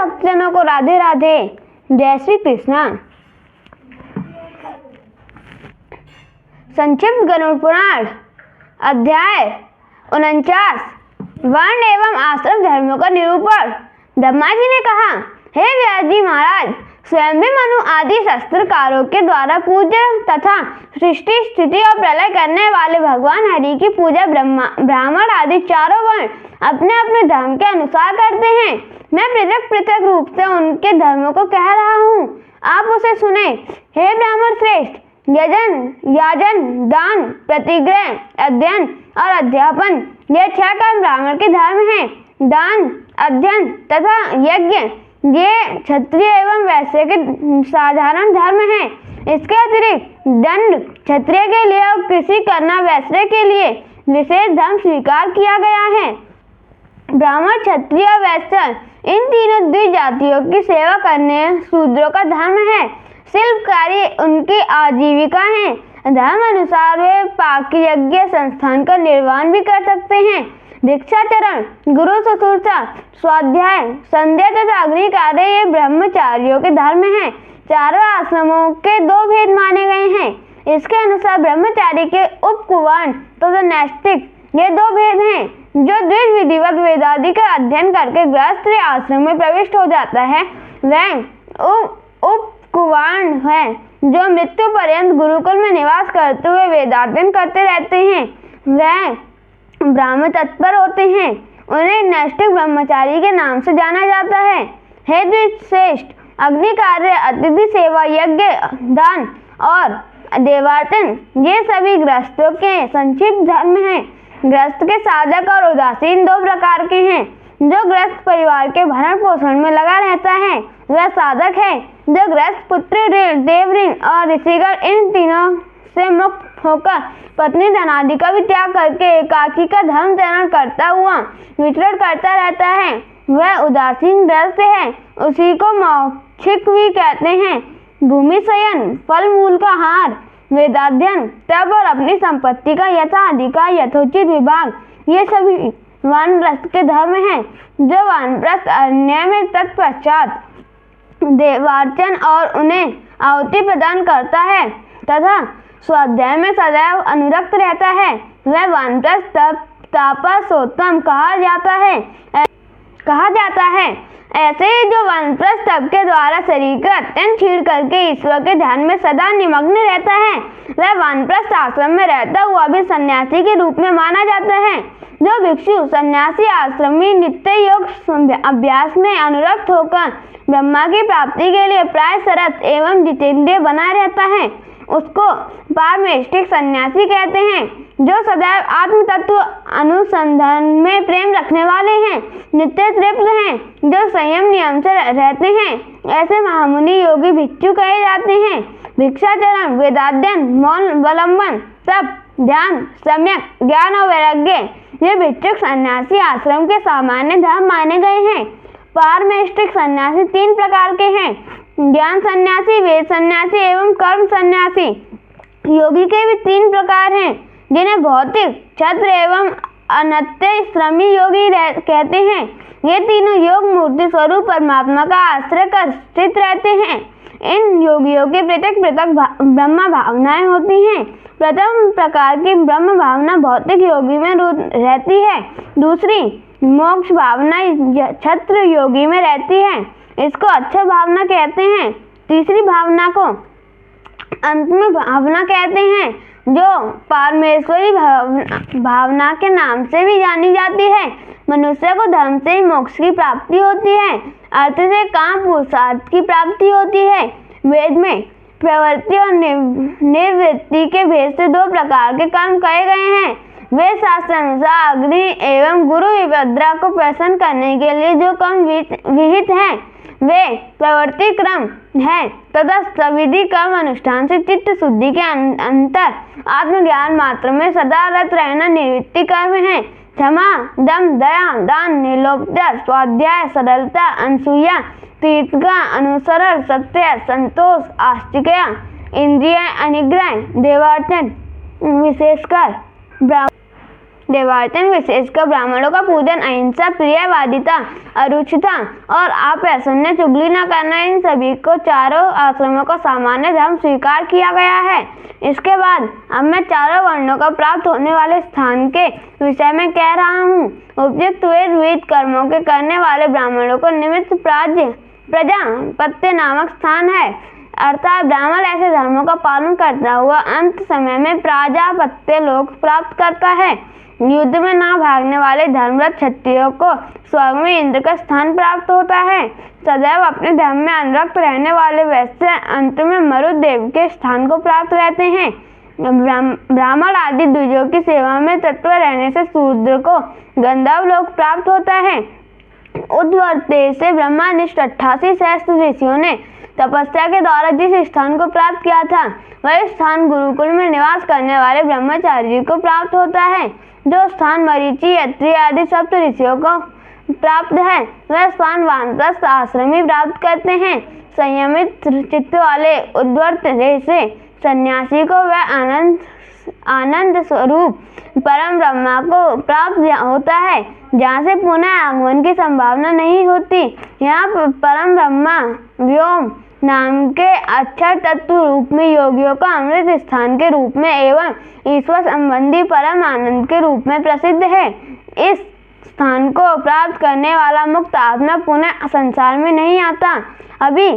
भक्तजनों को राधे राधे। जय श्री कृष्ण। संक्षिप्त गरुड़ पुराण अध्याय 49 वर्ण एवं आश्रम धर्मों का निरूपण। ब्रह्मा जी ने कहा, हे व्यास जी महाराज, स्वयं भी मनु आदि शास्त्रकारों के द्वारा पूज्य तथा सृष्टि स्थिति और प्रलय करने वाले भगवान हरि की पूजा ब्राह्मण आदि चारों वर्ण अपने अपने धर्म के अनुसार करते हैं। मैं पृथक पृथक रूप से उनके धर्मों को कह रहा हूँ, आप उसे सुने। हे ब्राह्मण श्रेष्ठ, याजन, दान, प्रतिग्रह, अध्ययन और अध्यापन, ये 6 कर्म ब्राह्मण के धर्म हैं। दान, अध्ययन तथा यज्ञ ये क्षत्रिय एवं वैश्य के साधारण धर्म हैं। इसके अतिरिक्त दंड क्षत्रिय के लिए और कृषि करना वैश्य के लिए विशेष धर्म स्वीकार किया गया है। ब्राह्मण, क्षत्रिय और वैश्य इन तीनों द्विजातियों की सेवा करने शूद्रों का धर्म है। शिल्प कार्य उनकी आजीविका है। धर्म अनुसार वे पाक यज्ञ संस्थान का निर्वहन भी कर सकते हैं। भिक्षाचरण, गुरु शुश्रूषा, स्वाध्याय, संध्या तथा अग्नि कार्य ये ब्रह्मचारियों के धर्म हैं। चारों आश्रमों के 2 भेद माने गए हैं। इसके अनुसार ब्रह्मचारी के उपकुवर्ण तथा नैष्ठिक ये 2 भेद हैं। जो द्विज विधिवत वेदादि का अध्ययन करके गृहस्थ आश्रम में प्रविष्ट हो जाता है वह उपकुवर्ण है। जो मृत्यु पर्यंत गुरुकुल में निवास करते हुए वेदाध्ययन करते रहते हैं वह ब्राह्मण तत्पर होते हैं। उन्हें नैष्ठिक ब्रह्मचारी के नाम से जाना जाता है। हे द्विजश्रेष्ठ, अग्नि कार्य, अतिथि सेवा, यज्ञ, दान और देवार्चन ये सभी गृहस्थों के संक्षिप्त धर्म हैं। गृहस्थ के साधक और उदासीन 2 प्रकार के हैं। जो गृहस्थ परिवार के भरण पोषण में लगा रहता है वह साधक है। जो गृहस्थ पुत्र, देव ऋण और ऋषिगण इन तीनों से मुक्त होकर पत्नी धनादि का भी त्याग करके एकाकी का धर्म चरण करता हुआ विचरण करता रहता है वह उदासीन गृहस्थ है। उसी को मौक्षिक भी कहते हैं। भूमि शयन, फल मूल का हार, वेदाध्ययन, तप और अपनी संपत्ति का यथाधिकार यथोचित विभाग ये सभी वानप्रस्थ के धर्म हैं। जो वानप्रस्थ अरण्य में तत्पश्चात देवार्चन और उन्हें आहुति प्रदान करता है तथा स्वाध्याय में सदैव अनुरक्त रहता है वह वानप्रस्थ तापसोत्तम कहा जाता है। ऐसे ही जो वानप्रस्थ तप के द्वारा शरीर का अत्यंत छीण करके ईश्वर के ध्यान में सदा निमग्न रहता है वह वानप्रस्थ आश्रम में रहता हुआ भी सन्यासी के रूप में माना जाता है। जो भिक्षु सन्यासी आश्रमी नित्य योग अभ्यास में अनुरक्त होकर ब्रह्मा की प्राप्ति के लिए प्राय सरत एवं जितेंद्रिय बना रहता है उसको पारमेष्टिक सन्यासी कहते हैं। जो सदैव आत्म तत्व अनुसंधान में प्रेम रखने वाले हैं, नित्य तृप्त हैं, जो संयम नियम से रहते हैं ऐसे महामुनि योगी भिक्षु कहे जाते हैं। भिक्षाचरण, वेदाध्ययन, मौन अवलंबन, तप, ध्यान, सम्यक ज्ञान और वैराग्य ये भिक्षुक सन्यासी आश्रम के सामान्य धर्म माने गए हैं। पारमेष्टिक सन्यासी 3 प्रकार के हैं, ज्ञान सन्यासी, वेद सन्यासी एवं कर्म सन्यासी। योगी के भी 3 प्रकार हैं जिन्हें भौतिक, क्षत्र एवं अनत्य श्रमी योगी कहते हैं। ये तीनों योग मूर्ति स्वरूप परमात्मा का आश्रय कर स्थित रहते हैं। इन योगियों की पृथक पृथक ब्रह्म भावनाएं होती हैं। प्रथम प्रकार की ब्रह्म भावना भौतिक योगी में रहती है। दूसरी मोक्ष भावना क्षत्र योगी में रहती है, इसको अच्छा भावना कहते हैं। तीसरी भावना को अंतिम भावना कहते हैं जो परमेश्वरी भावना के नाम से भी जानी जाती है। मनुष्य को धर्म से ही मोक्ष की प्राप्ति होती है, अर्थ से काम पुरुषार्थ की प्राप्ति होती है। वेद में प्रवृत्ति और निवृत्ति के भेद से 2 प्रकार के कर्म कहे गए हैं। वे शास्त्र अनुसार अग्नि एवं गुरु विपद्रा को प्रसन्न करने के लिए जो कर्म विहित हैं वे प्रवृत्ति क्रम है तथा सविधि कर्म अनुष्ठान से चित्त शुद्धि के अंतर आत्मज्ञान मात्र में सदा रत रहना निवृत्ति कर्म है। क्षमा, दम, दया, दान, निर्लोभता, स्वाध्याय, सरलता, अनसूया, तीर्थका, अनुसरण, सत्य, संतोष, आस्तिक्य, इंद्रिय अनिग्रह, देवार्चन, विशेषकर देवार्चन, विशेषकर ब्राह्मणों का पूजन, अहिंसा, प्रियवादिता, अरुचिता और अप्रसन्न, चुगली न करना, इन सभी को चारों आश्रमों का सामान्य धर्म स्वीकार किया गया है। इसके बाद अब मैं चारों वर्णों को प्राप्त होने वाले स्थान के विषय में कह रहा हूँ। उपयुक्त विविध कर्मों के करने वाले ब्राह्मणों को निमित्त प्रजापत्य नामक स्थान है, अर्थात ब्राह्मण ऐसे धर्मों का पालन करता हुआ अंत समय में प्राजापत्य लोक प्राप्त करता है। युद्ध में ना भागने वाले धर्मरत क्षत्रियों को स्वर्ग में इंद्र का स्थान प्राप्त होता है। सदैव अपने धर्म में अनुरक्त रहने वाले वैश्य अंत में मरुदेव के स्थान को प्राप्त रहते हैं। ब्राह्मण आदि द्विजों की सेवा में तत्पर रहने से शूद्र को गंधर्व लोक प्राप्त होता है। उद्वर्ते से ब्रह्मनिष्ठ 88 सहस्त्र ऋषियों ने तपस्या के द्वारा जिस स्थान को प्राप्त किया था, वह स्थान गुरुकुल में निवास करने वाले ब्रह्मचारी को प्राप्त होता है। जो स्थान मरीचि, अत्रि आदि सप्त ऋषियों को प्राप्त है, वह स्थान वानप्रस्थ आश्रमी प्राप्त करते हैं। संयमित चित्त वाले उद्वर्त से सन्यासी को वह आनंद स्वरूप परम ब्रह्मा को प्राप्त होता है, जहाँ से पुनः आगमन की संभावना नहीं होती। यहाँ परम ब्रह्मा व्योम नाम के अक्षर तत्व रूप में, योगियों का अमृत स्थान के रूप में एवं ईश्वर संबंधी परम आनंद के रूप में प्रसिद्ध है। इस स्थान को प्राप्त करने वाला मुक्त आत्मा पुनः संसार में नहीं आता। अभी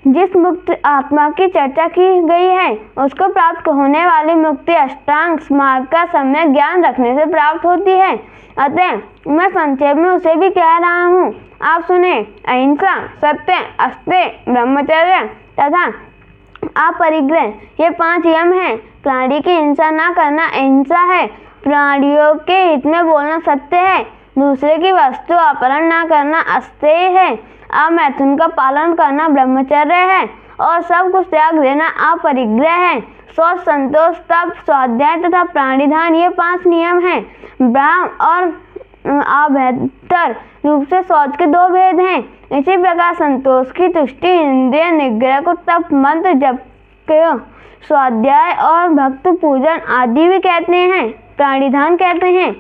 जिस मुक्त आत्मा की चर्चा की गई है, उसको प्राप्त होने वाली मुक्ति अष्टांग मार्ग का सम्यक ज्ञान रखने से प्राप्त होती है। अतः मैं संक्षेप में उसे भी कह रहा हूँ, आप सुने। अहिंसा, सत्य, अस्तेय, ब्रह्मचर्य तथा अपरिग्रह, ये 5 यम हैं। प्राणी की हिंसा न करना अहिंसा है, प्राणियों के हित में बोलना सत्य है, दूसरे की वस्तु अपहरण न करना अस्तेय है, अमैथुन का पालन करना ब्रह्मचर्य है और सब कुछ त्याग देना अपरिग्रह है। शौच, संतोष, तप, स्वाध्याय तथा प्राणिधान, ये 5 नियम हैं। ब्राह्म और अभ्यंतर रूप से शौच के 2 भेद हैं। इसी प्रकार संतोष की तुष्टि, इंद्रिय निग्रह को तप, मंत्र जप को स्वाध्याय और भक्त पूजन आदि भी कहते हैं, प्राणिधान कहते हैं।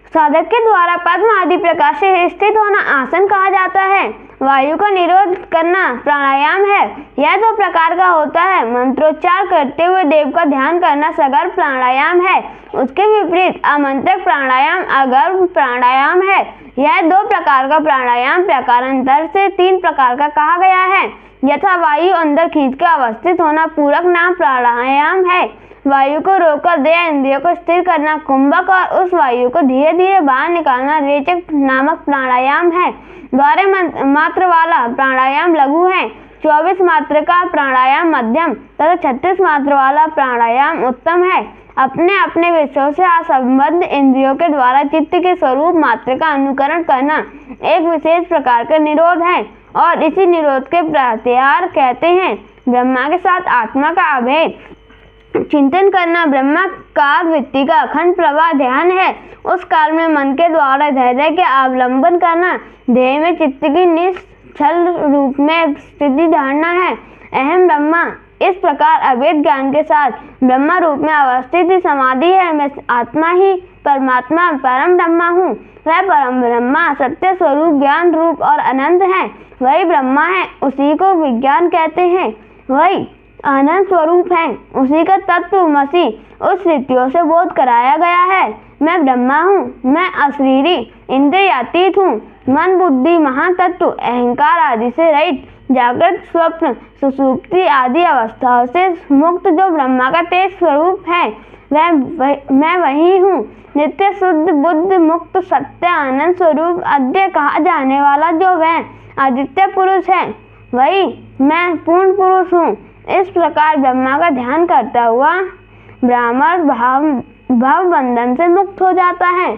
साधक के द्वारा पद्म आदि प्रकार से स्थित होना आसन कहा जाता है। वायु का निरोध करना प्राणायाम है। यह 2 प्रकार का होता है। मंत्रोच्चार करते हुए देव का ध्यान करना सगर्भ प्राणायाम है। उसके विपरीत अमंत्रक प्राणायाम अगर्भ प्राणायाम है। यह 2 प्रकार का प्राणायाम प्रकारांतर से 3 प्रकार का कहा गया है। यथा वायु अंदर खींचकर अवस्थित होना पूरक नाम प्राणायाम है। वायु को रोककर देह इंद्रियों को स्थिर करना कुंभक और उस वायु को धीरे धीरे बाहर निकालना रेचक नामक प्राणायाम है। 12 मात्र वाला प्राणायाम लघु है। 24 मात्र का प्राणायाम मध्यम तथा 36 मात्र वाला प्राणायाम उत्तम है। अपने अपने विषयों से असंबद्ध इंद्रियों के द्वारा चित्त के स्वरूप मात्र का अनुकरण करना एक विशेष प्रकार का निरोध है और इसी निरोध के प्रत्याहार कहते हैं। ब्रह्मा के साथ आत्मा का अभेद चिंतन करना ब्रह्माकार वृत्ति का अखंड प्रवाह ध्यान है। उस काल में मन के द्वारा धैर्य के अवलंबन करना ध्येय में चित्त की निश्चल रूप में स्थिति धारणा है। अहम ब्रह्मा, इस प्रकार अभेद ज्ञान के साथ ब्रह्मा रूप में अवस्थित समाधि है। मैं आत्मा ही परमात्मा परम ब्रह्मा हूँ। वह परम ब्रह्मा सत्य स्वरूप ज्ञान रूप और अनंत है। वही ब्रह्मा है, उसी को विज्ञान कहते हैं। वही आनंद स्वरूप है, उसी का तत्वमसि उस रीतियों से बोध कराया गया है। मैं ब्रह्मा हूँ, मैं अशरीरी इंद्रियातीत हूँ, मन बुद्धि महातत्व अहंकार आदि से रहित, जागृत स्वप्न सुषुप्ति आदि अवस्थाओं से मुक्त जो ब्रह्मा का तेज स्वरूप है, मैं वही हूँ। नित्य शुद्ध बुद्ध मुक्त सत्य आनंद स्वरूप अद्य कहा जाने वाला जो वह आदित्य पुरुष है, वही मैं पूर्ण पुरुष हूँ। इस प्रकार ब्रह्मा का ध्यान करता हुआ ब्राह्मण भाव बंधन से मुक्त हो जाता है।